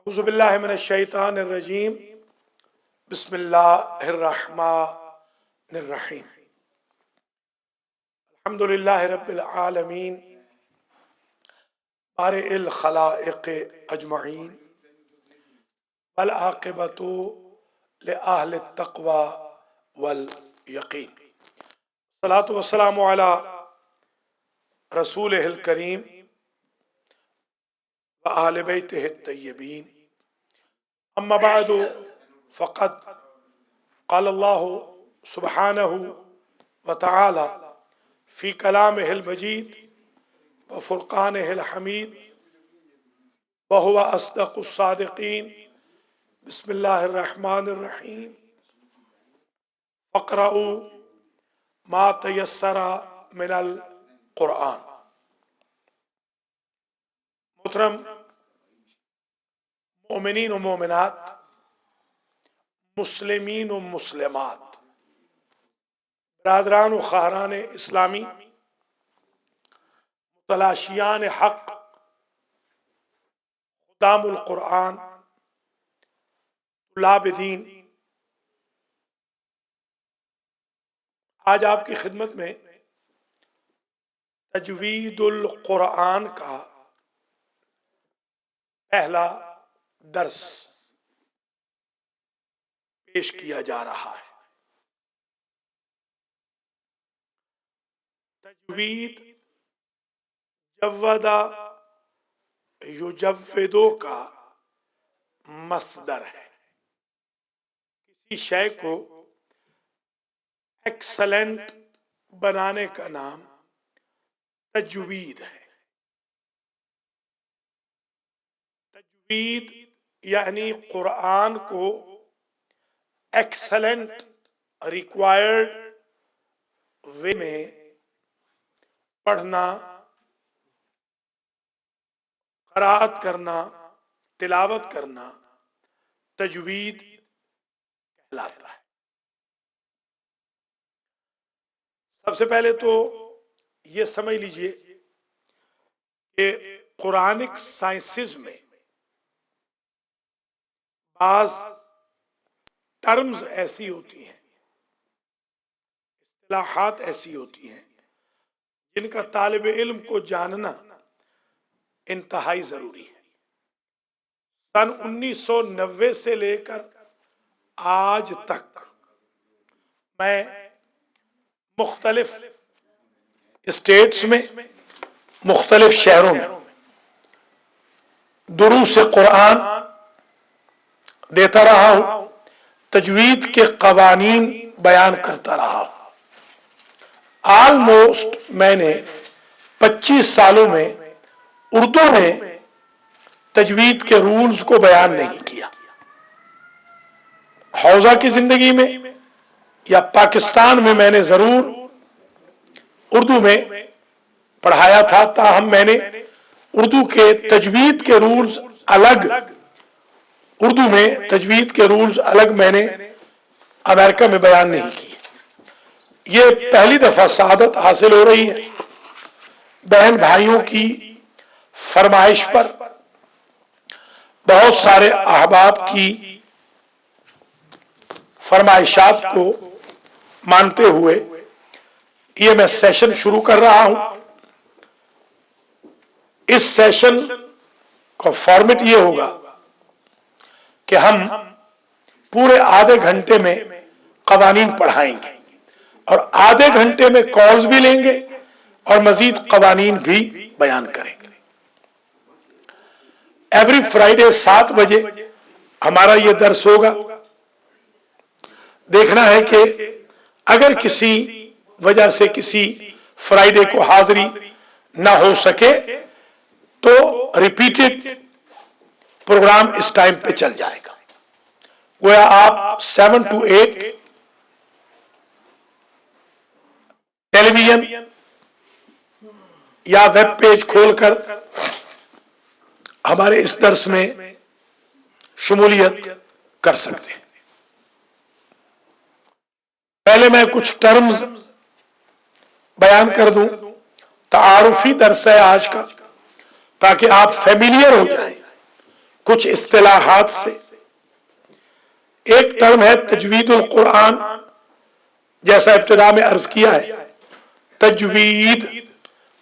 اعوذ باللہ من الشیطان الرجیم بسم اللہ الرحمن الرحیم الحمدللہ رب العالمین بارئ الخلائق اجمعین والعاقبۃ لأہل التقوی والیقین الصلاۃ والسلام علی رسولہ الکریم وآل بیتہ الطیبین اما بعد فقد قال اللہ سبحانہ وتعالی فی کلامہ المجید وفرقانہ الحمید وہو اصدق الصادقین بسم اللہ الرحمن الرحیم فاقرؤوا ما تیسر من القرآن۔ محترم مومنین و مومنات، مسلمین و مسلمات، برادران و خواہران اسلامی، متلاشیان حق، خدام القرآن، طلاب دین، آج آپ کی خدمت میں تجوید القرآن کا پہلا درس پیش کیا جا رہا ہے۔ تجوید جود یجودو کا مصدر ہے۔ کسی شے کو ایکسلنٹ بنانے کا نام تجوید ہے۔ تجوید یعنی قرآن کو ایکسلنٹ ریکوائرڈ وے میں پڑھنا، قرأت کرنا، تلاوت کرنا تجوید کہلاتا ہے۔ سب سے پہلے تو یہ سمجھ لیجئے کہ قرآنک سائنسز میں بعض ٹرمز ایسی ہوتی ہیں، اصطلاحات ایسی ہوتی ہیں جن کا طالب علم کو جاننا انتہائی ضروری ہے۔ سن 1990 سے لے کر آج تک میں مختلف اسٹیٹس میں، مختلف شہروں میں دروس قرآن دیتا رہا ہوں، تجوید کے قوانین بیان کرتا رہا ہوں۔ آلموسٹ میں نے 25 سالوں میں اردو میں تجوید کے رولز کو بیان نہیں کیا۔ حوزہ کی زندگی میں یا پاکستان میں نے ضرور اردو میں پڑھایا تھا، تاہم میں نے اردو کے تجوید کے رولز الگ، اردو میں تجوید کے رولز الگ میں نے امریکہ میں بیان نہیں کیے۔ یہ پہلی دفعہ سعادت حاصل ہو رہی ہے۔ بہن بھائیوں کی فرمائش پر، بہت سارے احباب کی فرمائشات کو مانتے ہوئے یہ میں سیشن شروع کر رہا ہوں۔ اس سیشن کا فارمیٹ یہ ہوگا کہ ہم پورے آدھے گھنٹے میں قوانین پڑھائیں گے اور آدھے گھنٹے میں کالز بھی لیں گے اور مزید قوانین بھی بیان کریں گے۔ ایوری فرائیڈے 7 بجے ہمارا یہ درس ہوگا۔ دیکھنا ہے کہ اگر کسی وجہ سے کسی فرائیڈے کو حاضری نہ ہو سکے تو ریپیٹڈ پروگرام اس ٹائم پہ چل جائے گا۔ گویا آپ 7 to 8 ٹیلی ویژن یا ویب پیج کھول کر ہمارے اس درس میں شمولیت کر سکتے ہیں۔ پہلے میں کچھ ٹرمز بیان کر دوں، تعارفی درس ہے آج کا، تاکہ آپ فیملیئر ہو جائیں کچھ اصطلاحات سے. ایک ٹرم ہے تجوید القرآن، جیسا ابتدا میں عرض کیا ہے. تجوید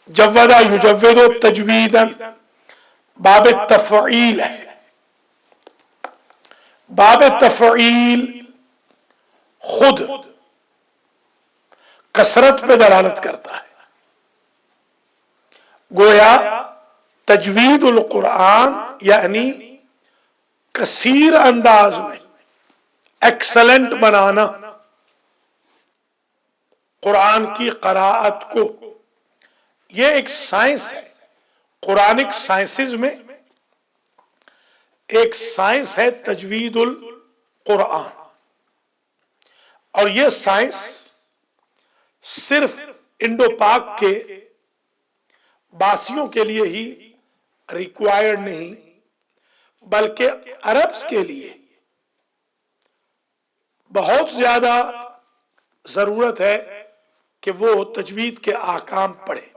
جودا یجود تجویدا باب تفعیل ہے. باب تفعیل خود کثرت پہ دلالت کرتا ہے. گویا تجوید القرآن یعنی کثیر انداز میں ایکسلنٹ بنانا قرآن کی قراءت کو. یہ ایک سائنس ہے. قرآنک سائنسز میں ایک سائنس ہے تجوید القرآن، اور یہ سائنس صرف انڈو پاک کے باسیوں کے لیے ہی ریکوائرڈ نہیں، بلکہ عربز کے لیے بہت زیادہ ضرورت ہے کہ وہ تجوید کے احکام پڑھیں.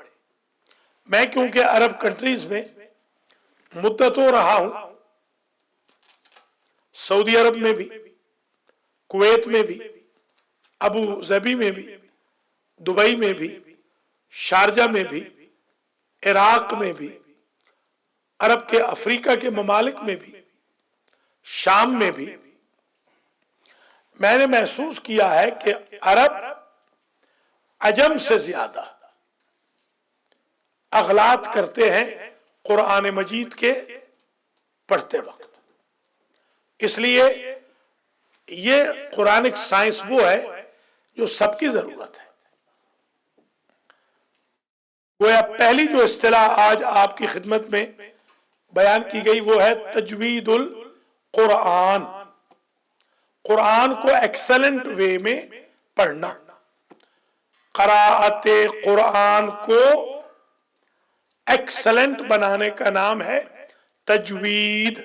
میں کیونکہ عرب کنٹریز میں مدتوں رہا ہوں، سعودی عرب میں بھی، کویت میں بھی، ابو ظبی میں بھی، دبئی میں بھی، شارجہ میں بھی، عراق میں بھی، عرب کے افریقہ کے ممالک میں بھی، شام میں بھی، میں نے محسوس کیا ہے کہ عرب عجم سے زیادہ اغلاط کرتے ہیں قرآن مجید کے پڑھتے وقت. اس لیے یہ قرآنک سائنس وہ ہے جو سب کی ضرورت ہے. گویا پہلی جو اصطلاح آج آپ کی خدمت میں بیان کی گئی وہ ہے تجوید القرآن. قرآن کو ایکسلنٹ وے میں پڑھنا. قراءت قرآن کو ایکسلنٹ بنانے کا نام ہے تجوید.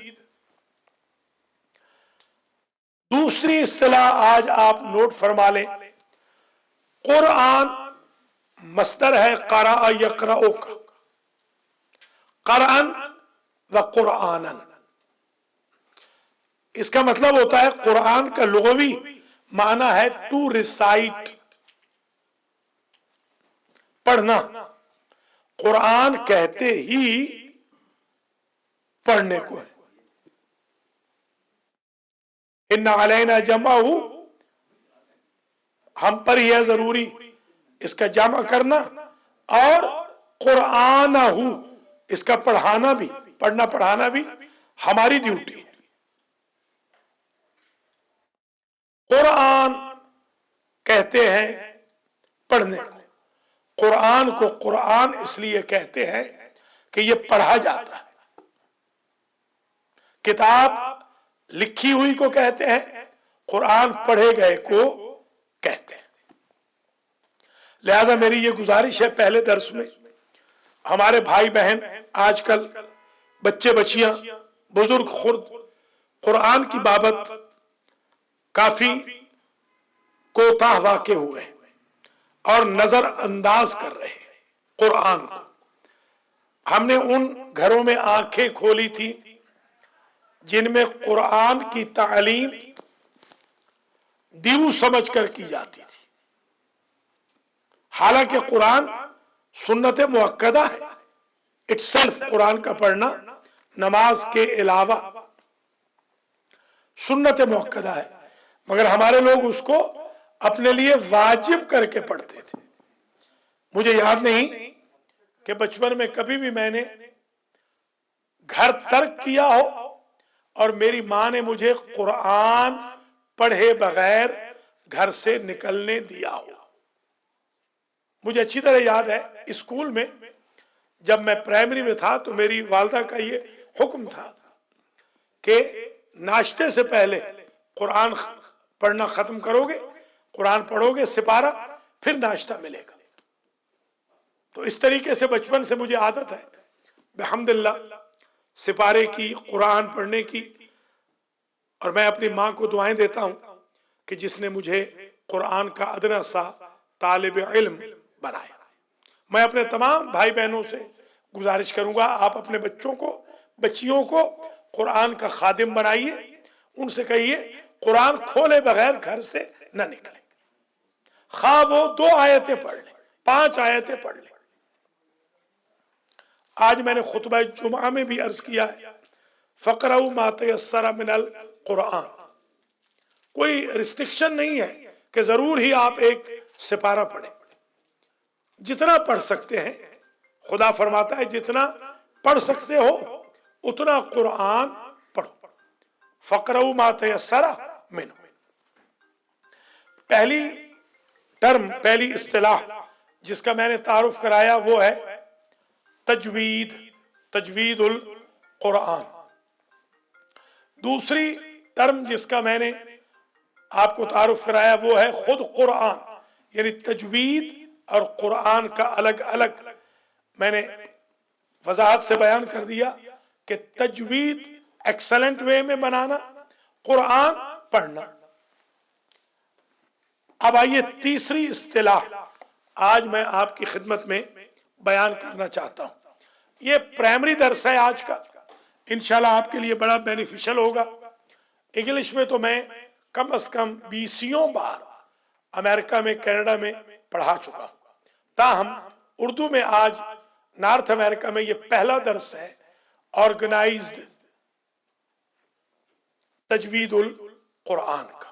دوسری اصطلاح آج آپ نوٹ فرما لیں. قرآن مصدر ہے قرأ یقرأ کا، قرآن و قرآنا. اس کا مطلب ہوتا ہے قرآن کا لغوی معنی ہے ٹو ریسائٹ، پڑھنا. قرآن کہتے ہی پڑھنے کو ہے. ان علینا جمعہ، ہم پر ہی ہے ضروری اس کا جمع کرنا، اور قرآن اس کا پڑھانا بھی، پڑھنا پڑھانا بھی ہماری ڈیوٹی ہے. قرآن کہتے ہیں پڑھنے کو. قرآن کو قرآن اس لیے کہتے ہیں کہ یہ پڑھا جاتا ہے. کتاب لکھی ہوئی کو کہتے ہیں، قرآن پڑھے گئے کو کہتے ہیں. لہذا میری یہ گزارش ہے، پہلے درس میں ہمارے بھائی بہن آج کل بچے بچیاں بزرگ خرد قرآن کی بابت کافی کوتاہ واقع ہوئے اور نظر انداز کر رہے ہیں قرآن کو. ہم نے ان گھروں میں آنکھیں کھولی تھی جن میں قرآن کی تعلیم ڈیو سمجھ کر کی جاتی تھی، حالانکہ قرآن سنت مؤکدہ ہے. اٹس سیلف قرآن کا پڑھنا نماز کے علاوہ سنت مؤکدہ ہے، مگر ہمارے لوگ اس کو اپنے لیے واجب کر کے پڑھتے تھے. مجھے یاد نہیں کہ بچپن میں کبھی بھی میں نے گھر ترک کیا ہو اور میری ماں نے مجھے قرآن پڑھے بغیر گھر سے نکلنے دیا ہو. مجھے اچھی طرح یاد ہے اسکول میں جب میں پرائمری میں تھا تو میری والدہ کا یہ حکم تھا کہ ناشتے سے پہلے قرآن پڑھنا ختم کرو گے، قرآن پڑھو گے سپارہ، پھر ناشتہ ملے گا. تو اس طریقے سے بچپن سے مجھے عادت ہے بحمداللہ سپارے کی، قرآن پڑھنے کی. اور میں اپنی ماں کو دعائیں دیتا ہوں کہ جس نے مجھے قرآن کا ادنا سا طالب علم بنایا. میں اپنے تمام بھائی بہنوں سے گزارش کروں گا آپ اپنے بچوں کو، بچیوں کو قرآن کا خادم بنائیے، ان سے کہیے قرآن کھولے بغیر گھر سے نہ نکلے، خواہ وہ 2 آیتیں پڑھ لیں، 5 آیتیں پڑھ لیں۔ آج میں نے خطبہ جمعہ میں بھی عرض کیا ہے، فَقْرَؤْا مَا تَيَسَّرَ مِنَ الْقُرْآنِ، کوئی ریسٹرکشن نہیں ہے کہ ضرور ہی آپ ایک سپارہ پڑھیں، جتنا پڑھ سکتے ہیں۔ خدا فرماتا ہے جتنا پڑھ سکتے ہو اتنا قرآن پڑھو، فَقْرَؤْا مَا تَيَسَّرَ مِنْهُ۔ پہلی ٹرم، پہلی اصطلاح جس کا میں نے تعارف کرایا وہ ہے تجوید، تجوید القرآن۔ دوسری ٹرم جس کا میں نے آپ کو تعارف کرایا وہ ہے خود قرآن، یعنی تجوید اور قرآن کا الگ الگ میں نے وضاحت سے بیان کر دیا کہ تجوید ایکسلنٹ وے میں بنانا، قرآن پڑھنا۔ اب آئیے تیسری اصطلاح آج میں آپ کی خدمت میں بیان کرنا چاہتا ہوں۔ یہ پرائمری درس ہے آج کا، انشاءاللہ آپ کے لیے بڑا بینیفیشل ہوگا۔ انگلش میں تو میں کم از کم 20 بار امریکہ میں، کینیڈا میں پڑھا چکا ہوں، تاہم اردو میں آج نارتھ امریکہ میں یہ پہلا درس ہے آرگنائزڈ تجوید القرآن کا،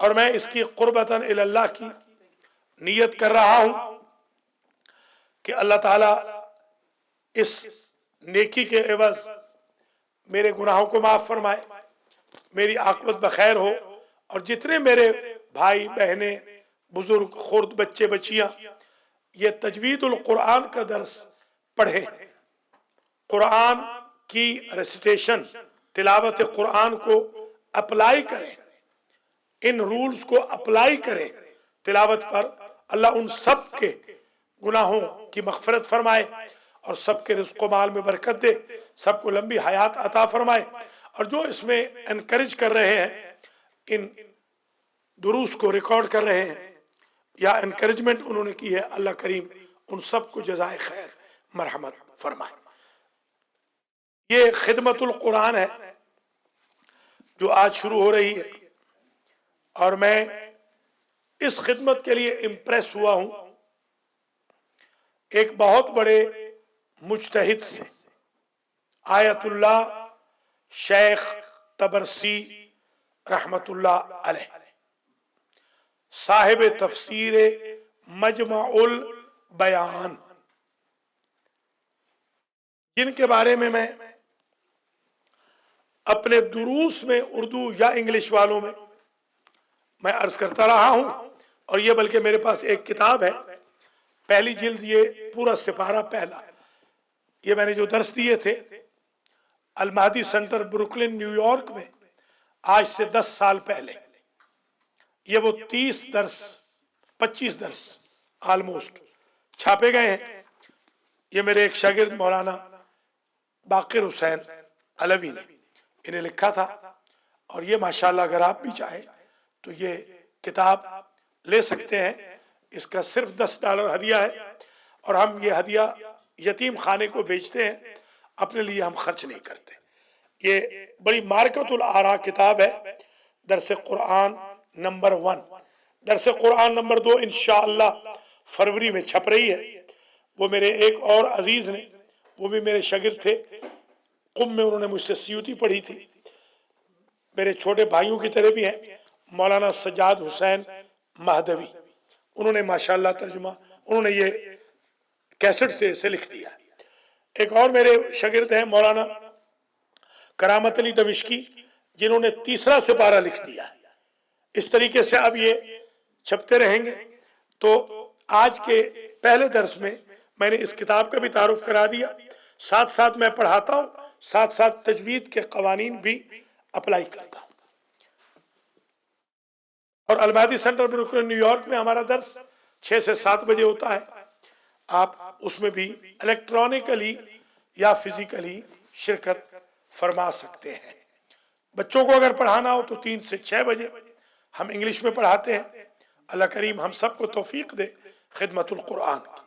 اور میں اس کی قربتاً اللہ کی نیت کر رہا ہوں کہ اللہ تعالیٰ اس نیکی کے عوض میرے گناہوں کو معاف فرمائے، میری عاقبت بخیر ہو، اور جتنے میرے بھائی بہنیں، بزرگ، خرد، بچے بچیاں یہ تجوید القرآن کا درس پڑھیں، قرآن کی ریسیٹیشن، تلاوت قرآن کو اپلائی کریں، ان رولز کو اپلائی کریں تلاوت پر، اللہ ان سب کے گناہوں کی مغفرت فرمائے اور سب کے رزق و مال میں برکت دے، سب کو لمبی حیات عطا فرمائے۔ اور جو اس میں انکریج کر رہے ہیں، ان دروس کو ریکارڈ کر رہے ہیں یا انکریجمنٹ انہوں نے کی ہے، اللہ کریم ان سب کو جزائے خیر مرحمت فرمائے۔ یہ خدمت القرآن ہے جو آج شروع ہو رہی ہے، اور میں اس خدمت کے لیے امپریس ہوا ہوں ایک بہت بڑے مجتہد سے، آیت اللہ شیخ طبرسی رحمت اللہ علیہ، صاحب تفسیر مجمع البیان، جن کے بارے میں اپنے دروس میں اردو یا انگلش والوں میں عرض کرتا رہا ہوں، اور یہ بلکہ میرے پاس ایک کتاب ہے، پہلی جلد، یہ پورا سپارہ پہلا، یہ میں نے جو درس دیے تھے المہدی سینٹر بروکلن نیو یارک میں آج سے 10 سال پہلے، یہ وہ 30 درس 25 درس آلموسٹ چھاپے گئے ہیں۔ یہ میرے ایک شاگرد مولانا باقر حسین علوی نے انہیں لکھا تھا، اور یہ ماشاءاللہ اگر آپ بھی چاہیں تو یہ کتاب لے سکتے ہیں، اس کا صرف $10 ہدیہ ہے، اور ہم یہ ہدیہ یتیم خانے کو بیچتے ہیں، اپنے لیے ہم خرچ نہیں کرتے۔ یہ بڑی مارکت الآراء کتاب ہے، درس قرآن نمبر 1، درس قرآن نمبر 2 انشاءاللہ فروری میں چھپ رہی ہے۔ وہ میرے ایک اور عزیز نے، وہ بھی میرے شاگرد تھے، قم میں انہوں نے مجھ سے سیوتی پڑھی تھی، میرے چھوٹے بھائیوں کی طرح بھی ہیں، مولانا سجاد حسین مہدوی، انہوں نے ماشاءاللہ ترجمہ، انہوں نے یہ کیسٹ سے اسے لکھ دیا۔ ایک اور میرے شاگرد ہیں مولانا کرامت علی دمشقی، جنہوں نے تیسرا سپارہ لکھ دیا۔ اس طریقے سے اب یہ چھپتے رہیں گے۔ تو آج کے پہلے درس میں میں نے اس کتاب کا بھی تعارف کرا دیا، ساتھ ساتھ میں پڑھاتا ہوں، ساتھ ساتھ تجوید کے قوانین بھی اپلائی کرتا ہوں۔ اور المہدی سینٹر بروکلن نیو یارک میں ہمارا درس 6 سے 7 بجے ہوتا ہے، آپ اس میں بھی الیکٹرانکلی یا فزیکلی شرکت فرما سکتے ہیں۔ بچوں کو اگر پڑھانا ہو تو 3 سے 6 بجے ہم انگلش میں پڑھاتے ہیں۔ اللہ کریم ہم سب کو توفیق دے خدمت القرآن کی۔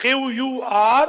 QUR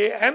AN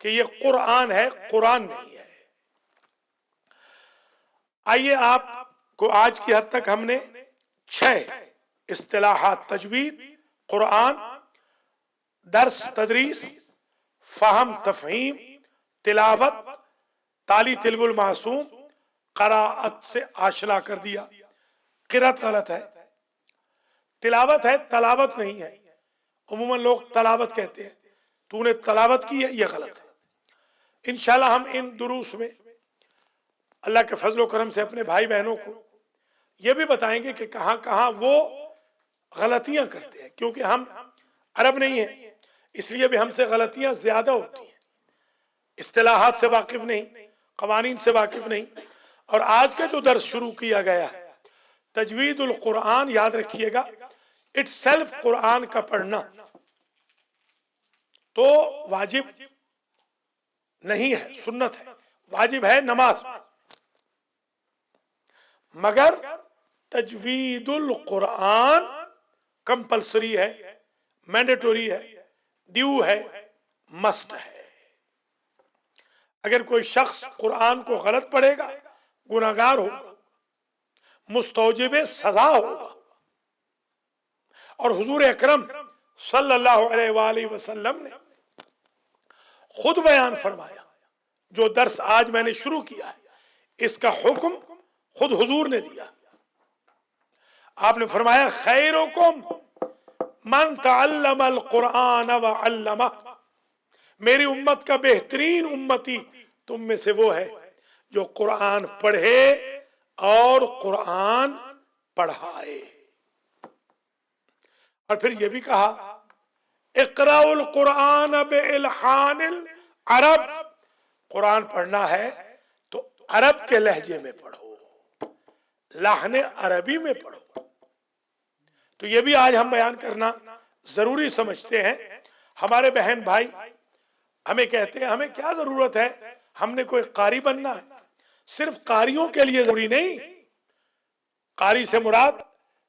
کہ یہ قرآن ہے، قرآن نہیں ہے۔ آئیے آپ کو آج کی حد تک ہم نے 6 اصطلاحات تجوید، قرآن، درس تدریس، فہم تفہیم، تلاوت، تالی تلو المعصوم، قراءت سے آشنا کر دیا۔ قرات غلط ہے، تلاوت ہے، تلاوت نہیں ہے۔ عموماً لوگ تلاوت کہتے ہیں، تو نے تلاوت کی ہے، یہ غلط ہے۔ انشاءاللہ ہم ان دروس میں اللہ کے فضل و کرم سے اپنے بھائی بہنوں کو یہ بھی بتائیں گے کہ کہاں کہاں وہ غلطیاں کرتے ہیں، کیونکہ ہم عرب نہیں ہیں، اس لیے بھی ہم سے غلطیاں زیادہ ہوتی ہیں، اصطلاحات سے واقف نہیں، قوانین سے واقف نہیں۔ اور آج کا جو درس شروع کیا گیا ہے تجوید القرآن، یاد رکھیے گا اٹ سیلف قرآن کا پڑھنا تو واجب نہیں ہے، سنت ہے، واجب ہے نماز، مگر تجوید القرآن کمپلسری ہے، مینڈیٹوری ہے، ڈیو ہے، مسٹ ہے۔ اگر کوئی شخص قرآن کو غلط پڑھے گا گناہگار ہوگا، مستوجب سزا ہوگا۔ اور حضور اکرم صلی اللہ علیہ وآلہ وسلم نے خود بیان فرمایا، جو درس آج میں نے شروع کیا ہے اس کا حکم خود حضور نے دیا۔ آپ نے فرمایا خیرکم من تعلم القرآن وعلمہ، میری امت کا بہترین امتی تم میں سے وہ ہے جو قرآن پڑھے اور قرآن پڑھائے۔ اور پھر یہ بھی کہا اقرأوا القرآن بإلحان العرب، قرآن پڑھنا ہے تو عرب کے لہجے میں پڑھو، لحن عربی میں پڑھو۔ تو یہ بھی آج ہم بیان کرنا ضروری سمجھتے ہیں۔ ہمارے بہن بھائی ہمیں کہتے ہیں ہمیں کیا ضرورت ہے، ہم نے کوئی قاری بننا ہے؟ صرف قاریوں کے لیے ضروری نہیں، قاری سے مراد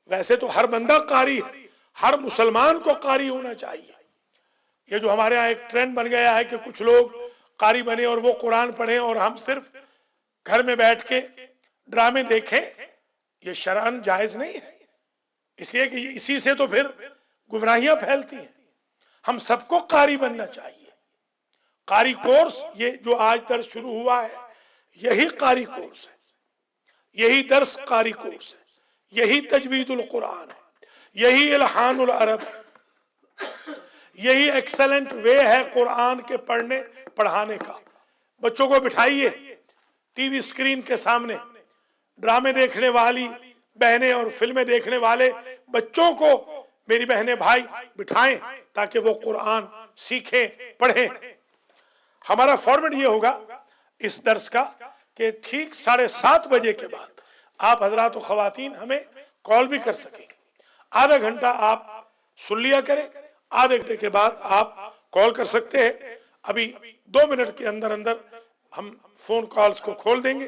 ویسے تو ہر بندہ قاری ہے، ہر مسلمان کو قاری ہونا چاہیے۔ یہ جو ہمارے ہاں ایک ٹرینڈ بن گیا ہے کہ کچھ لوگ قاری بنے اور وہ قرآن پڑھیں اور ہم صرف گھر میں بیٹھ کے ڈرامے دیکھیں، یہ شرعاً جائز نہیں ہے، اس لیے کہ اسی سے تو پھر گمراہیاں پھیلتی ہیں۔ ہم سب کو قاری بننا چاہیے۔ قاری کورس یہ جو آج درس شروع ہوا ہے یہی قاری کورس ہے، یہی درس قاری کورس ہے، یہی تجوید القرآن ہے، یہی الحان العرب ہے، یہی ایکسلنٹ وے ہے قرآن کے پڑھنے پڑھانے کا۔ بچوں کو بٹھائیے ٹی وی اسکرین کے سامنے، ڈرامے دیکھنے والی بہنیں اور فلمیں دیکھنے والے بچوں کو میری بہنیں بھائی بٹھائیں تاکہ وہ قرآن سیکھیں، پڑھیں۔ ہمارا فارمیٹ یہ ہوگا اس درس کا کہ ٹھیک 7:30 بجے کے بعد آپ حضرات و خواتین ہمیں کال بھی کر سکیں گے۔ آدھا گھنٹہ آپ سن لیا کریں، آدھے گھنٹے کے بعد آپ کال کر سکتے ہیں۔ ابھی 2 منٹ کے اندر اندر ہم فون کالز کو کھول دیں گے۔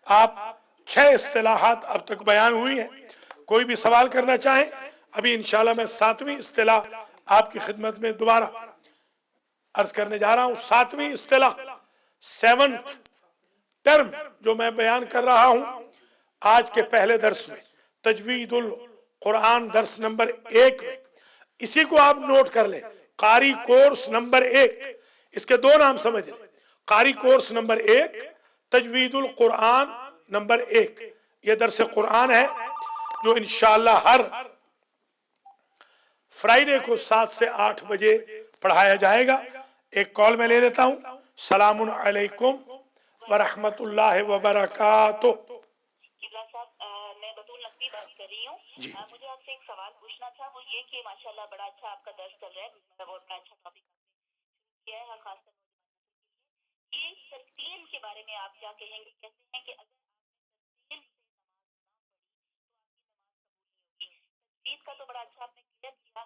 آپ 6 اصطلاحات اب تک بیان ہوئی ہیں، کوئی بھی سوال کرنا چاہیں ابھی انشاءاللہ میں 7ویں اصطلاح آپ کی خدمت میں دوبارہ عرض کرنے جا رہا ہوں۔ 7ویں اصطلاح، 7th ٹرم جو میں بیان کر رہا ہوں آج کے پہلے درس میں، تجوید القرآن درس نمبر 1 میں، اسی کو آپ نوٹ کر لیں، قاری کورس نمبر 1۔ اس کے 2 نام سمجھ لیں، قاری کورس نمبر 1، تجوید القرآن نمبر 1۔ یہ درس قرآن ہے جو انشاءاللہ ہر فرائیڈے کو 7 سے 8 بجے پڑھایا جائے گا۔ ایک کال میں لے لیتا ہوں۔ السلام علیکم ورحمۃ اللہ وبرکاتہ۔ میں بطول نقوی بات کر رہی ہوں۔ جی مجھے آپ سے ایک سوال پوچھنا تھا، وہ یہ کہ ماشاءاللہ بڑا اچھا آپ کا درس چل رہا ہے، بہت بڑا اچھا ٹاپک شروع کیا ہے، خاص طور پر یہ ترتیل کے بارے میں آپ کیا کہیں گے؟ کہتے ہیں کہ اگر آپ نے ترتیل سے نماز نہ پڑھی تو آپ کی نماز قبول نہیں ہوگی۔ تجوید کا تو بڑا اچھا آپ نے کلیئر کیا،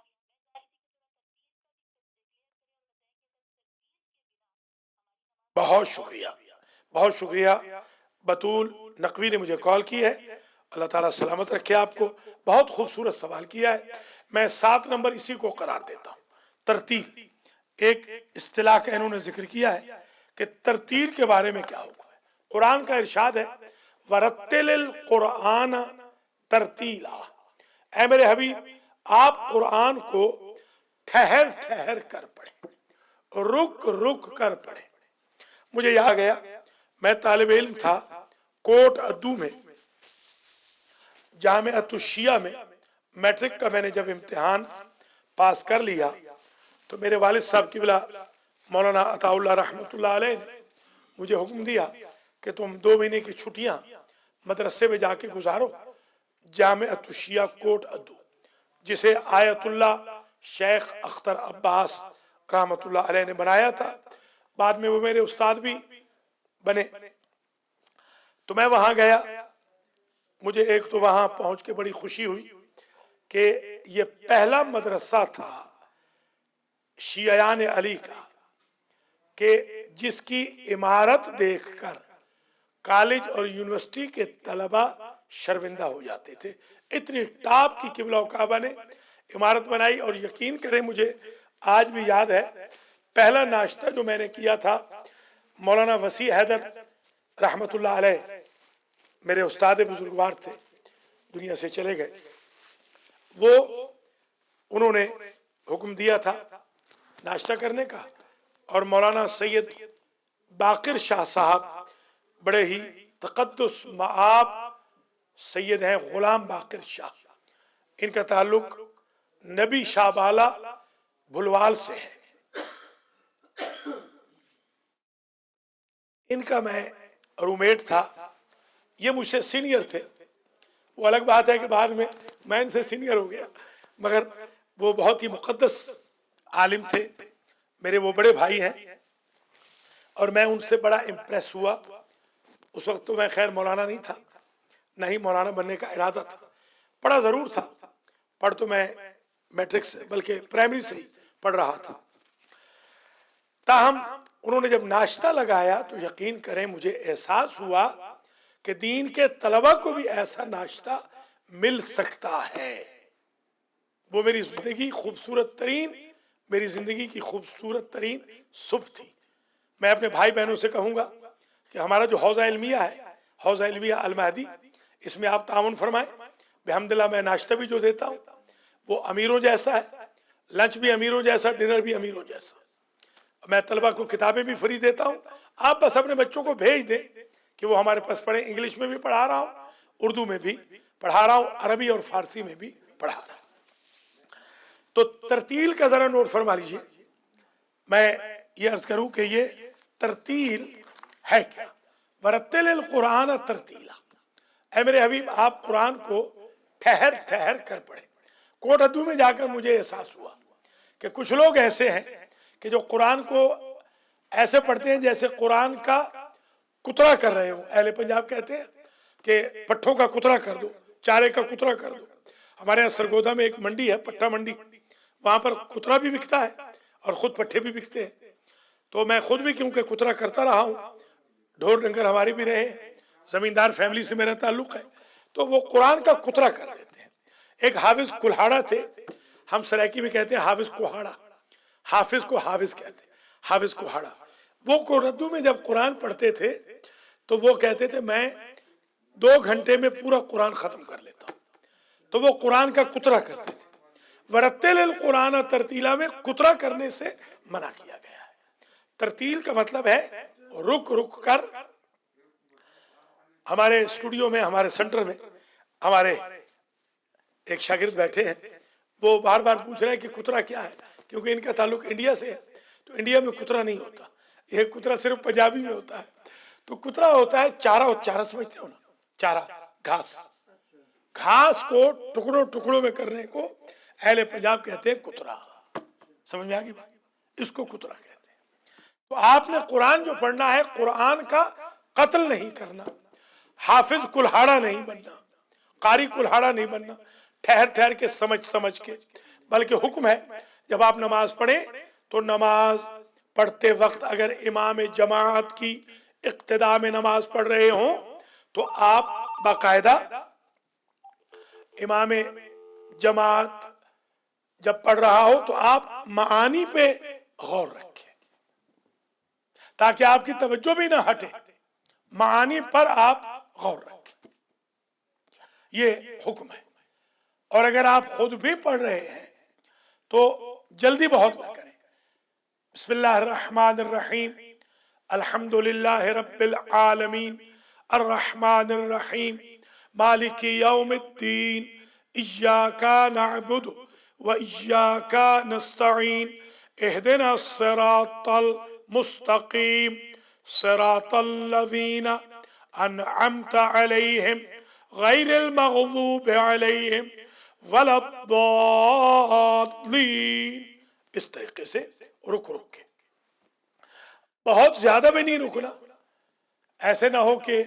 بہت شکریہ، بہت شکریہ۔ بطول نقوی نے مجھے کال کی ہے، اللہ تعالیٰ سلامت رکھے آپ کو۔ بہت خوبصورت سوال کیا ہے۔ میں 7 نمبر اسی کو قرار دیتا ہوں، ترتیل۔ ایک اصطلاح کا انہوں نے ذکر کیا ہے کہ ترتیل کے بارے میں کیا حکم ہے۔ قرآن کا ارشاد ہے وَرَتِّلِ الْقُرْآنَ تَرْتِیلًا، اے میرے حبیب آپ قرآن کو ٹھہر ٹھہر کر پڑھیں، رک رک کر پڑھیں۔ مجھے یاد گیا میں طالب علم تھا کوٹ ادو میں، جامعۃ الشیعہ میں، میٹرک کا میں نے جب امتحان پاس کر لیا تو میرے والد صاحب قبلہ مولانا عطا اللہ رحمۃ اللہ علیہ نے مجھے حکم دیا کہ تم 2 مہینے کی چھٹیاں مدرسے میں جا کے گزارو جامعۃ الشیعہ کوٹ ادو، جسے آیت اللہ شیخ اختر عباس رحمۃ اللہ علیہ نے بنایا تھا، بعد میں وہ میرے استاد بھی بنے۔ تو میں وہاں گیا، مجھے ایک تو وہاں پہنچ کے بڑی خوشی ہوئی کہ یہ پہلا مدرسہ تھا شیعیان علی کا کہ جس کی عمارت دیکھ کر کالج اور یونیورسٹی کے طلبہ شرمندہ ہو جاتے تھے۔ اتنی ٹاپ کی قبلہ و کعبہ نے عمارت بنائی، اور یقین کریں مجھے آج بھی یاد ہے پہلا ناشتہ جو میں نے کیا تھا، مولانا وسیع حیدر رحمۃ اللہ علیہ میرے استاد بزرگوار تھے، دنیا سے چلے گئے، وہ انہوں نے حکم دیا تھا ناشتہ کرنے کا، اور مولانا سید باقر شاہ صاحب بڑے ہی تقدس مآب سید ہیں، غلام باقر شاہ، ان کا تعلق نبی شاہ بالا بھلوال سے ہے۔ ان کا میں رومیٹ تھا، یہ مجھ سے سینئر تھے، وہ الگ بات ہے کہ بعد میں ان سے سینئر ہو گیا، مگر وہ بہت ہی مقدس عالم تھے، میرے وہ بڑے بھائی ہیں، اور میں ان سے بڑا امپریس ہوا۔ اس وقت تو میں خیر مولانا نہیں تھا، نہ ہی مولانا بننے کا ارادہ تھا، پڑھا ضرور تھا، پڑھ تو میں میٹرک سے بلکہ پرائمری سے ہی پڑھ رہا تھا۔ تاہم انہوں نے جب ناشتہ لگایا تو یقین کریں مجھے احساس ہوا کہ دین کے طلبہ کو بھی ایسا ناشتہ مل سکتا ہے۔ وہ میری زندگی خوبصورت ترین، میری زندگی کی خوبصورت ترین صبح تھی۔ میں اپنے بھائی بہنوں سے کہوں گا کہ ہمارا جو حوضہ علمیہ ہے، حوضہ علمیہ المہدی، اس میں آپ تعاون فرمائیں۔ بحمداللہ میں ناشتہ بھی جو دیتا ہوں وہ امیروں جیسا ہے، لنچ بھی امیروں جیسا، ڈنر بھی امیروں جیسا۔ میں طلبہ کو کتابیں بھی فری دیتا ہوں، آپ بس اپنے بچوں کو بھیج دیں کہ وہ ہمارے پاس پڑھیں۔ انگلش میں بھی پڑھا رہا ہوں، اردو میں بھی پڑھا رہا ہوں، عربی اور فارسی میں بھی پڑھا رہا ہوں۔ تو ترتیل کا ذرا نوٹ فرما لیجئے۔ میں یہ عرض کروں کہ یہ ترتیل ہے کیا؟ وَرَتِّلِ الْقُرْآنَ تَرْتِیلًا، اے میرے حبیب آپ قرآن کو ٹھہر ٹھہر کر پڑھیں۔ کوٹ ادو میں جا کر مجھے احساس ہوا کہ کچھ لوگ ایسے ہیں کہ جو قرآن کو ایسے پڑھتے ہیں جیسے قرآن کا کترا کر رہے ہوں۔ اہل پنجاب کہتے ہیں کہ پٹھوں کا کترا کر دو، چارے کا کترا کر دو۔ ہمارے یہاں سرگودا میں ایک منڈی ہے، پٹھا منڈی، وہاں پر کترا بھی بکتا ہے اور خود پٹھے بھی بکتے ہیں۔ تو میں خود بھی کیونکہ کترا کرتا رہا ہوں، ڈھور ڈنگر ہماری بھی رہے، زمیندار فیملی سے میرا تعلق ہے، تو وہ قرآن کا کترا کر دیتے ہیں۔ ایک حافظ کلہاڑا تھے، ہم سرائکی میں کہتے ہیں حافظ کوہاڑا، حافظ کو حافظ کہتے ہیں، حافظ کوہاڑا۔ وہ اردو میں جب قرآن پڑھتے تھے تو وہ کہتے تھے میں 2 گھنٹے میں پورا قرآن ختم کر لیتا ہوں، تو وہ قرآن کا کترا کرتے تھے۔ وَرَتِّلِ الْقُرْآنَ تَرْتِیلًا میں کترا کرنے سے منع کیا گیا ہے۔ ترتیل کا مطلب ہے رک رک کر۔ ہمارے اسٹوڈیو میں، ہمارے سنٹر میں ہمارے ایک شاگرد بیٹھے ہیں، وہ بار بار پوچھ رہے ہیں کہ کترا کیا ہے، کیونکہ ان کا تعلق انڈیا سے ہے۔ تو انڈیا میں کترا نہیں ہوتا، یہ کترا صرف پنجابی میں ہوتا ہے۔ تو کترا ہوتا ہے چارہ، چارہ سمجھتے ہو نا، چارہ، گھاس، گھاس کو ٹکڑوں ٹکڑوں میں کرنے کو اہل پنجاب کہتے ہیں کترا۔ سمجھ میں آگی بات؟ اس کو کترا کہتے ہیں۔ تو آپ نے قرآن جو پڑھنا ہے، قرآن کا قتل نہیں کرنا، حافظ کلہاڑا نہیں بننا، قاری کلہاڑا نہیں بننا، ٹھہر ٹھہر کے سمجھ کے، بلکہ حکم ہے جب آپ نماز پڑھیں تو نماز پڑھتے وقت اگر امام جماعت کی اقتداء میں نماز پڑھ رہے ہوں تو آپ باقاعدہ امام جماعت جب پڑھ رہا ہو تو آپ معانی پہ غور رکھیں تاکہ آپ کی توجہ بھی نہ ہٹے، معانی پر آپ غور رکھیں، یہ حکم ہے۔ اور اگر آپ خود بھی پڑھ رہے ہیں تو جلدی بہت نہ کریں۔ بسم اللہ الرحمن الرحیم، الحمد للہ رب العالمین، الرحمن الرحیم، مالک یوم الدین، ایاک نعبد و ایاک نستعین، اہدنا الصراط المستقیم، صراط الذین انعمت علیہم غیر المغضوب علیہم ولا الضالین۔ اس طریقے سے رک کے، بہت زیادہ بھی نہیں رکنا، ایسے نہ ہو کہ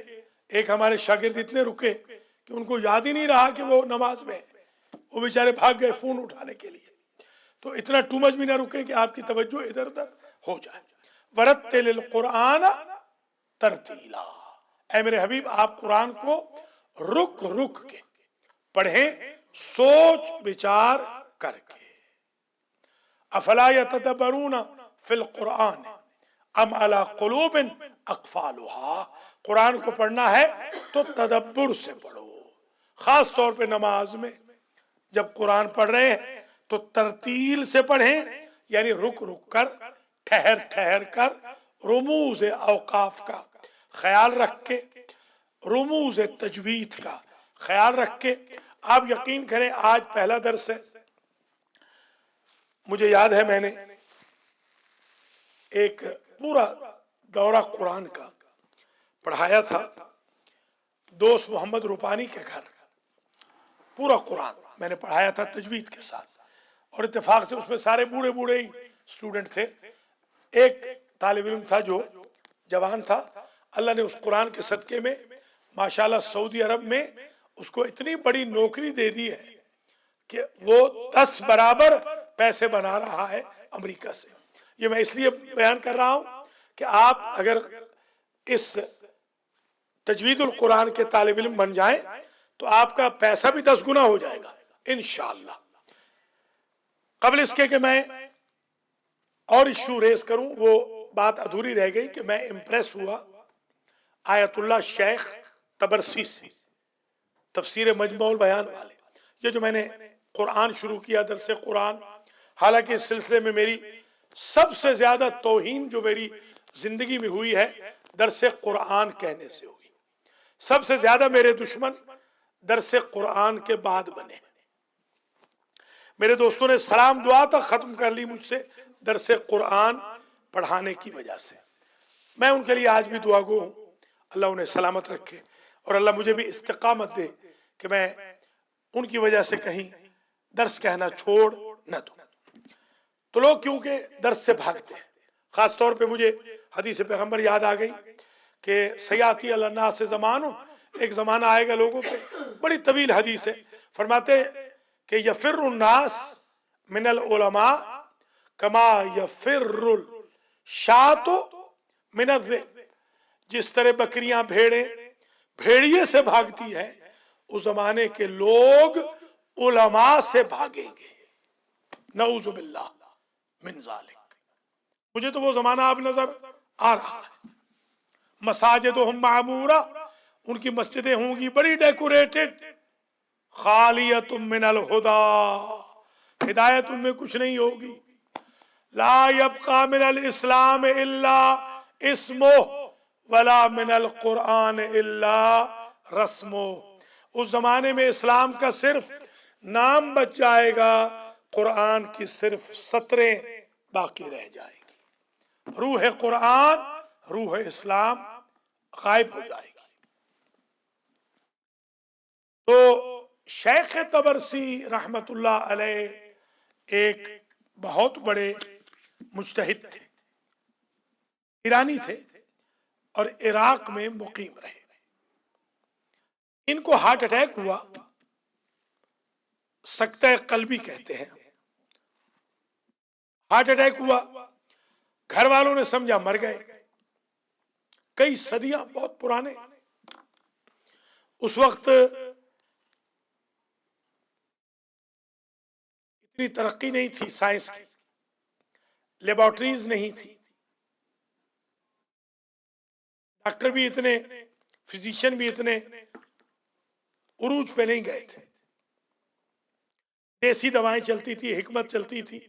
ایک ہمارے شاگرد اتنے رکے کہ ان کو یاد ہی نہیں رہا کہ وہ نماز میں ہیں، وہ بیچارے بھاگ گئے فون اٹھانے کے لیے۔ تو اتنا ٹو مچ بھی نہ رکے کہ آپ کی توجہ ادھر ادھر ہو جائے۔ ورتل القرآن ترتیلا، اے میرے حبیب آپ قرآن کو رک کے پڑھیں، سوچ بچار کر کے۔ افلا یتدبرون فی القرآن ام علی قلوب اقفالها، قرآن کو پڑھنا ہے تو تدبر سے پڑھو، خاص طور پہ نماز میں جب قرآن پڑھ رہے ہیں تو ترتیل سے پڑھیں، یعنی رک کر، ٹھہر کر، رموز اوقاف کا خیال رکھ کے، رموز تجوید کا خیال رکھ کے۔ آپ یقین کریں آج پہلا درس ہے، مجھے یاد ہے میں نے ایک پورا دورہ قرآن کا پڑھایا تھا دوست محمد روپانی کے گھر، پورا قرآن میں نے پڑھایا تھا تجوید کے ساتھ، اور اتفاق سے اس میں سارے بوڑھے ہی اسٹوڈنٹ تھے۔ ایک طالب علم تھا جو جوان تھا، اللہ نے اس قرآن کے صدقے میں ماشاءاللہ سعودی عرب میں اس کو اتنی بڑی نوکری دے دی ہے کہ وہ 10 برابر پیسے بنا رہا ہے امریکہ سے۔ یہ میں اس لیے بیان کر رہا ہوں کہ آپ اگر اس تجوید القرآن کے طالب علم بن جائیں تو آپ کا پیسہ بھی 10 گنا ہو جائے گا انشاءاللہ۔ قبل اس کے کہ میں اور ایشو ریز کروں، وہ بات ادھوری رہ گئی کہ میں امپریس ہوا آیت اللہ شیخ تبرسی سے، تفسیر مجموع البیان والے۔ یہ جو میں نے قرآن شروع کیا، درس قرآن، حالانکہ اس سلسلے میں میری سب سے زیادہ توہین جو میری زندگی میں ہوئی ہے درس قرآن کہنے سے ہوئی، سب سے زیادہ میرے دشمن درس قرآن کے بعد بنے۔ میرے دوستوں نے سلام دعا تک ختم کر لی مجھ سے درس قرآن پڑھانے کی وجہ سے۔ میں ان کے لیے آج بھی دعا گو ہوں، اللہ انہیں سلامت رکھے اور اللہ مجھے بھی استقامت دے کہ میں ان کی وجہ سے کہیں درس کہنا چھوڑ نہ دوں۔ تو لوگ کیونکہ درس سے بھاگتے ہیں، خاص طور پہ مجھے حدیث پیغمبر یاد آ گئی کہ سیاتی علی الناس سے زمانہ، ایک زمانہ آئے گا لوگوں پہ، بڑی طویل حدیث ہے، فرماتے کہ یفر الناس من العلماء کما یفر الشاۃ من الذئب، جس طرح بکریاں بھیڑیے سے بھاگتی ہیں، اس زمانے کے لوگ علماء سے بھاگیں گے، نعوذ باللہ من ذالک۔ مجھے تو وہ زمانہ اب نظر آ رہا ہے، مساجدہم معمورہ، ان کی مسجدیں ہوں گی بڑی ڈیکوریٹڈ، خالیۃ من الہدی، ہدایت ان میں کچھ نہیں ہوگی، لا یبقى من الاسلام الا اسمہ ولا من القرآن الا رسمہ۔ اس زمانے میں اسلام کا صرف نام بچ جائے گا، قرآن کی صرف سطریں باقی رہ جائے گی، روح قرآن، روح اسلام غائب ہو جائے گی۔ تو شیخ تبرسی رحمت اللہ علیہ ایک بہت بڑے مجتہد تھے، ایرانی تھے اور عراق میں مقیم رہے۔ ان کو ہارٹ اٹیک ہوا، سکتہ قلبی کہتے ہیں، ہارٹ اٹیک ہوا، گھر والوں نے سمجھا مر گئے، کئی صدیاں، بہت پرانے۔ اس وقت اتنی ترقی نہیں تھی سائنس کی، لیبارٹریز نہیں تھی، ڈاکٹر بھی اتنے، فزیشین بھی اتنے عروج پہ نہیں گئے تھے، دیسی دوائیں چلتی تھی، حکمت چلتی تھی،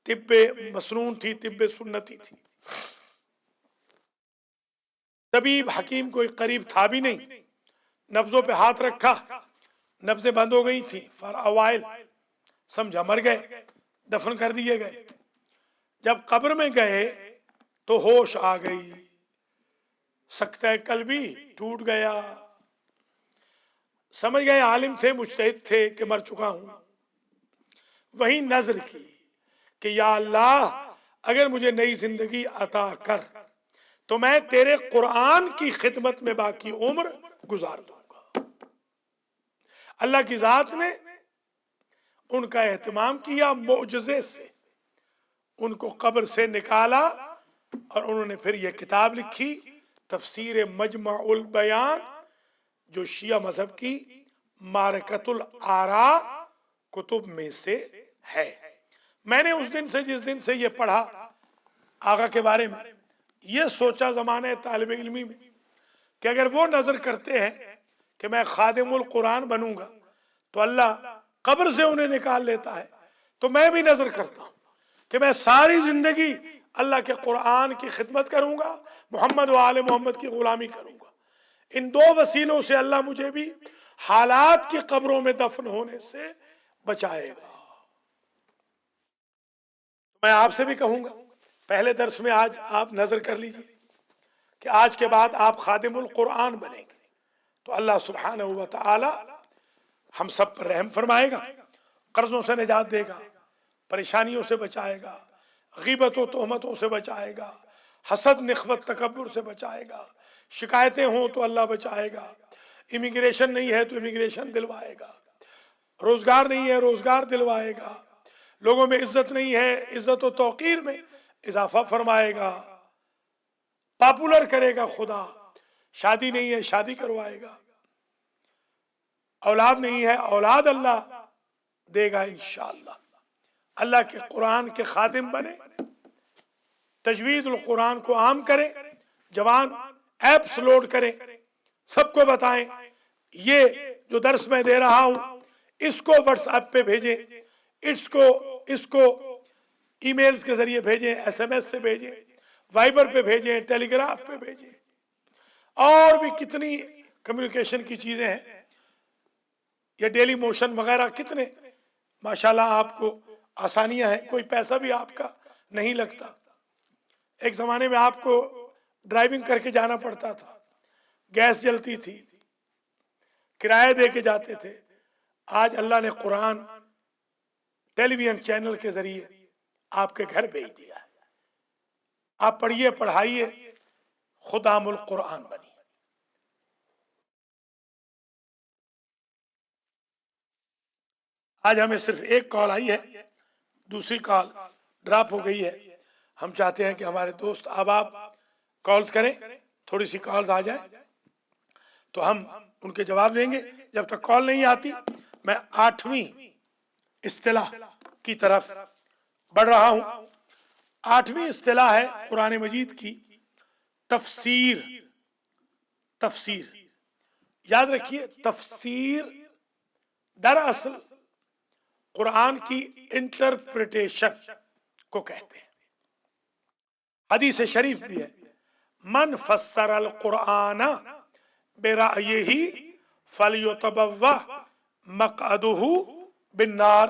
طب مسنون تھی، طب سنتی تھی، طبیب حکیم کوئی قریب تھا بھی نہیں، نبضوں پہ ہاتھ رکھا، نبضیں بند ہو گئی تھی، فار اوائل سمجھا مر گئے، دفن کر دیے گئے۔ جب قبر میں گئے تو ہوش آ گئی، سکتہ قلبی ٹوٹ گیا، سمجھ گئے عالم تھے، مجتہد تھے کہ مر چکا ہوں۔ وہیں نظر کی کہ یا اللہ اگر مجھے نئی زندگی عطا کر تو میں تیرے قرآن کی خدمت میں باقی عمر گزار دوں گا۔ اللہ کی ذات نے ان کا اہتمام کیا، معجزے سے ان کو قبر سے نکالا، اور انہوں نے پھر یہ کتاب لکھی، تفسیر مجمع البیان، جو شیعہ مذہب کی معرکۃ الآراء کتب میں سے ہے۔ میں نے اس دن سے، جس دن سے یہ پڑھا آقا کے بارے میں، یہ سوچا زمانہ طالب علمی میں کہ اگر وہ نظر کرتے ہیں کہ میں خادم القرآن بنوں گا تو اللہ قبر سے انہیں نکال لیتا ہے، تو میں بھی نظر کرتا ہوں کہ میں ساری زندگی اللہ کے قرآن کی خدمت کروں گا، محمد و آل محمد کی غلامی کروں گا۔ ان دو وسیلوں سے اللہ مجھے بھی حالات کی قبروں میں دفن ہونے سے بچائے گا۔ میں آپ سے بھی کہوں گا، پہلے درس میں آج آپ نظر کر لیجئے کہ آج کے بعد آپ خادم القرآن بنیں گے تو اللہ سبحانہ و تعالی ہم سب پر رحم فرمائے گا، قرضوں سے نجات دے گا، پریشانیوں سے بچائے گا، غیبت و تہمتوں سے بچائے گا، حسد نخوت تکبر سے بچائے گا، شکایتیں ہوں تو اللہ بچائے گا، امیگریشن نہیں ہے تو امیگریشن دلوائے گا، روزگار نہیں ہے روزگار دلوائے گا، لوگوں میں عزت نہیں ہے عزت و توقیر میں اضافہ فرمائے گا، پاپولر کرے گا خدا، شادی نہیں ہے شادی کروائے گا، اولاد نہیں ہے اولاد اللہ دے گا انشاءاللہ۔ اللہ کے قرآن کے خادم بنے، تجوید القرآن کو عام کریں، جوان ایپس لوڈ کریں، سب کو بتائیں، یہ جو درس میں دے رہا ہوں اس کو واٹس ایپ پہ بھیجیں، اس کو ای میلز کے ذریعے بھیجیں، ایس ایم ایس سے بھیجیں، وائبر پہ بھیجیں، ٹیلی گراف پہ بھیجیں، اور بھی کتنی کمیونیکیشن کی چیزیں ہیں، یہ ڈیلی موشن وغیرہ کتنے ماشاءاللہ آپ کو آسانیاں ہیں، کوئی پیسہ بھی آپ کا نہیں لگتا۔ ایک زمانے میں آپ کو ڈرائیونگ کر کے جانا پڑتا تھا، گیس جلتی تھی، کرایہ دے کے جاتے تھے، آج اللہ نے قرآن ٹیلی ویژن چینل کے ذریعے آپ کے گھر بھیج دیا ہے، آپ پڑھیے پڑھائیے، خدام القرآن بنیے۔ آج ہمیں صرف ایک کال آئی ہے، دوسری کال ڈراپ ہو گئی ہے، ہم چاہتے ہیں کہ ہمارے دوست احباب کالز کریں، تھوڑی سی کالز آ جائیں تو ہم ان کے جواب دیں گے۔ جب تک کال نہیں آتی میں 8ویں اصطلاح کی طرف بڑھ رہا ہوں۔ 8ویں اصطلاح ہے قرآن مجید کی تفسیر۔ تفسیر یاد رکھیے، تفسیر دراصل قرآن کی انٹرپریٹیشن کو کہتے ہیں۔ حدیث شریف بھی ہے، من فسر القرآن برأیہ فلیتبوأ مقعدہ بالنار،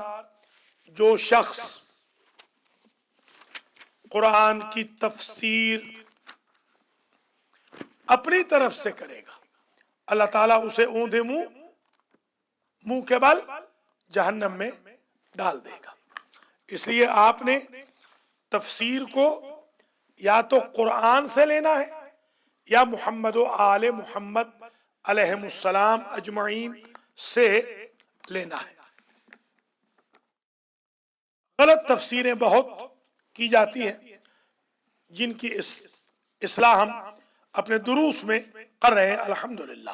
جو شخص قرآن کی تفسیر اپنی طرف سے کرے گا اللہ تعالیٰ اسے اوندھے منہ کے بل جہنم میں ڈال دے گا۔ اس لیے آپ نے تفسیر کو یا تو قرآن سے لینا ہے یا محمد و آل محمد علیہم السلام اجمعین سے لینا ہے۔ غلط تفسیریں بہت کی جاتی ہیں جن کی اصلاح ہم اپنے دروس میں کر رہے ہیں الحمدللہ۔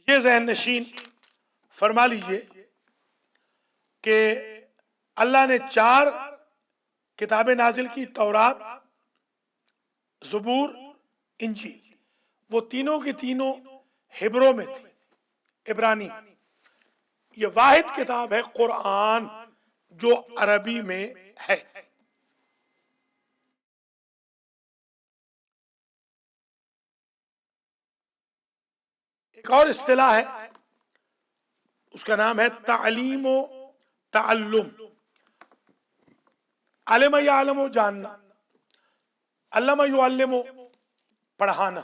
یہ ذہن نشین فرما لیجئے کہ اللہ نے 4 کتابیں نازل کی، تورات، زبور، انجیل، وہ تینوں کی تینوں ہبروں میں تھی، عبرانی۔ یہ واحد کتاب ہے قرآن جو عربی میں ہے۔ ایک اور اصطلاح ہے، اس کا نام ہے تعلیم و تعلم۔ علم یعلم و جاننا، علم یعلم پڑھانا،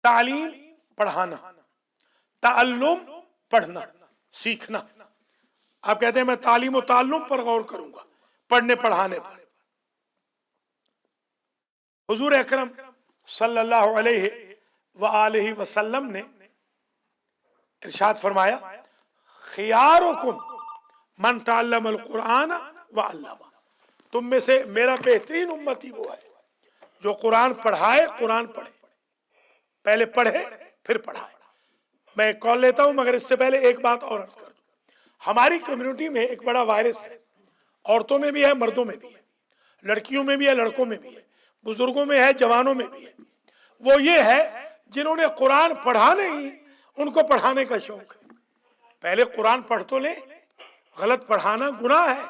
تعلیم پڑھانا، تعلم پڑھنا سیکھنا۔ آپ کہتے ہیں میں تعلیم و تعلم پر غور کروں گا، پڑھنے پڑھانے پر۔ حضور اکرم صلی اللہ علیہ وآلہ وسلم نے ارشاد فرمایا خیارکم من تعلم القرآن وعلمہ، تم میں سے میرا بہترین امتی وہ ہے جو قرآن پڑھائے، قرآن پڑھے، پہلے پڑھے پھر پڑھائے۔ میں ایک کال لیتا ہوں مگر اس سے پہلے ایک بات اور عرض کر دوں۔ ہماری کمیونٹی میں ایک بڑا وائرس ہے، عورتوں میں بھی ہے، مردوں میں بھی ہے، لڑکیوں میں بھی ہے، لڑکوں میں بھی ہے، بزرگوں میں ہے، جوانوں میں بھی ہے۔ وہ یہ ہے جنہوں نے قرآن پڑھا نہیں، ان کو پڑھانے کا شوق ہے۔ پہلے قرآن پڑھ تو لیں، غلط پڑھانا گناہ ہے،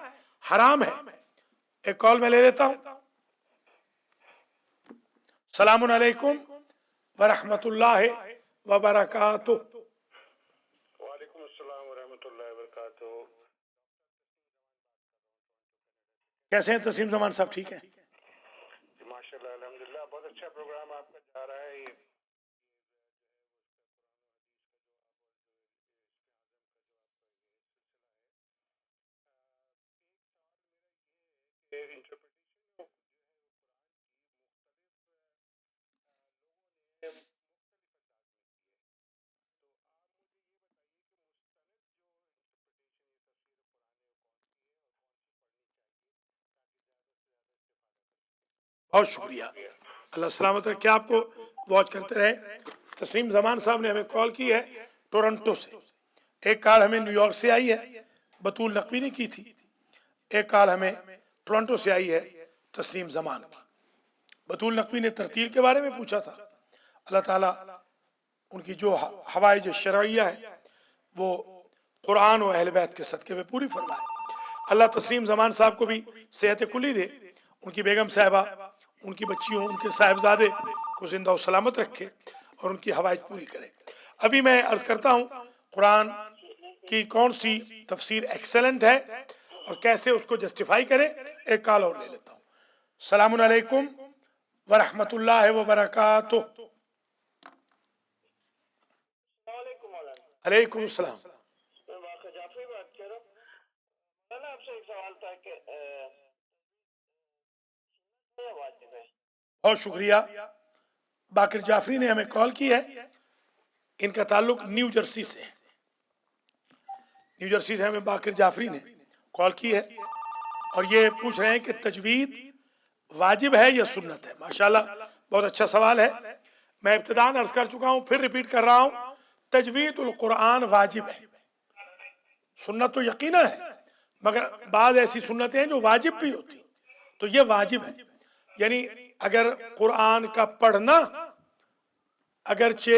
حرام ہے۔ ایک کال میں لے لیتا ہوں۔ السلام علیکم ورحمۃ اللہ وبرکاتہ۔ وعلیکم السلام ورحمۃ اللہ وبرکاتہ۔ کیسے ہیں تسلیم زمان صاحب؟ ٹھیک ہے ماشاء اللہ الحمدللہ، بہت اچھا پروگرام آپ کا جا رہا ہے۔ یہ انٹرپریٹیشن بہت شکریہ، اللہ سلامت رکھے آپ کو، واچ کرتے رہے۔ تسلیم زمان صاحب نے ہمیں کال کی ہے ٹورنٹو سے، ایک کال ہمیں نیو یارک سے آئی ہے، بطول نقوی نے کی تھی، ایک کال ہمیں ٹورنٹو سے آئی ہے تسلیم زمان کی۔ بطول نقوی نے ترتیل کے بارے میں پوچھا تھا، اللہ تعالیٰ ان کی جو حوائج شرعیہ ہے وہ قرآن و اہل بیت کے صدقے میں پوری فرمائے۔ اللہ تسلیم زمان صاحب کو بھی صحت کلی دے، ان کی بیگم صاحبہ، ان کی بچیوں، ان کے صاحبزادے کو زندہ و سلامت رکھے اور ان کی حوائج پوری کرے۔ ابھی میں عرض کرتا ہوں قرآن کی کون سی تفسیر ایکسلنٹ ہے اور کیسے اس کو جسٹیفائی کرے۔ ایک کال اور لے لیتا ہوں۔ السلام علیکم ورحمۃ اللہ وبرکاتہ۔ وعلیکم مولانا۔ علیکم السلام۔ میں واقع جعفری بات کر رہا ہوں۔ مولانا آپ سے ایک سوال تھا کہ سنت واجب ہے؟ بہت شکریہ، باقر جعفری نے ہمیں کال کی ہے، ان کا تعلق نیو جرسی سے ہے۔ نیو جرسی سے ہمیں باقر جعفری نے کال کی ہے اور یہ پوچھ رہے ہیں کہ تجوید واجب ہے یا سنت ہے؟ ماشاءاللہ بہت اچھا سوال ہے۔ میں ابتداً عرض کر چکا ہوں، پھر ریپیٹ کر رہا ہوں، تجوید القرآن واجب ہے۔ سنت تو یقینا ہے مگر بعض ایسی سنتیں ہیں جو واجب بھی ہوتی، تو یہ واجب ہے۔ یعنی اگر قرآن کا پڑھنا اگرچہ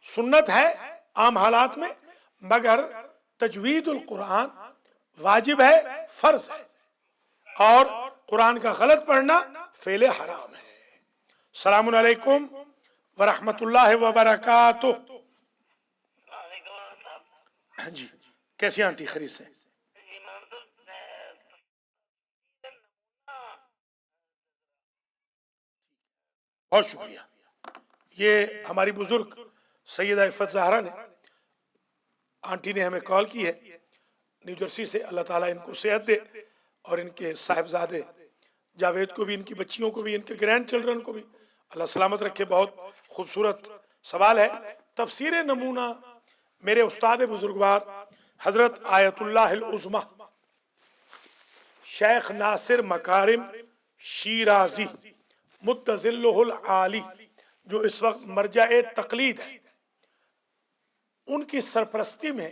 سنت ہے عام حالات میں، مگر تجوید القرآن واجب ہے، فرض ہے، اور قرآن کا غلط پڑھنا فعل حرام ہے۔ السلام علیکم ورحمۃ اللہ وبرکاتہ۔ جی کیسی آنٹی؟ خرید سے؟ بہت شکریہ۔ یہ ہماری بزرگ سیدہ عفت زہرا نے، آنٹی نے ہمیں کال کی ہے نیو جرسی سے، اللہ تعالیٰ ان کو صحت دے اور ان کے صاحبزادے جاوید کو بھی، ان کی بچیوں کو بھی، ان کے گرینڈ چلڈرن کو بھی اللہ سلامت رکھے۔ بہت خوبصورت سوال ہے۔ تفسیر نمونہ میرے استاد بزرگوار حضرت آیت اللہ العظمی شیخ ناصر مکارم شیرازی متظلہ العالی، جو اس وقت مرجع تقلید ہے، ان کی سرپرستی میں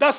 10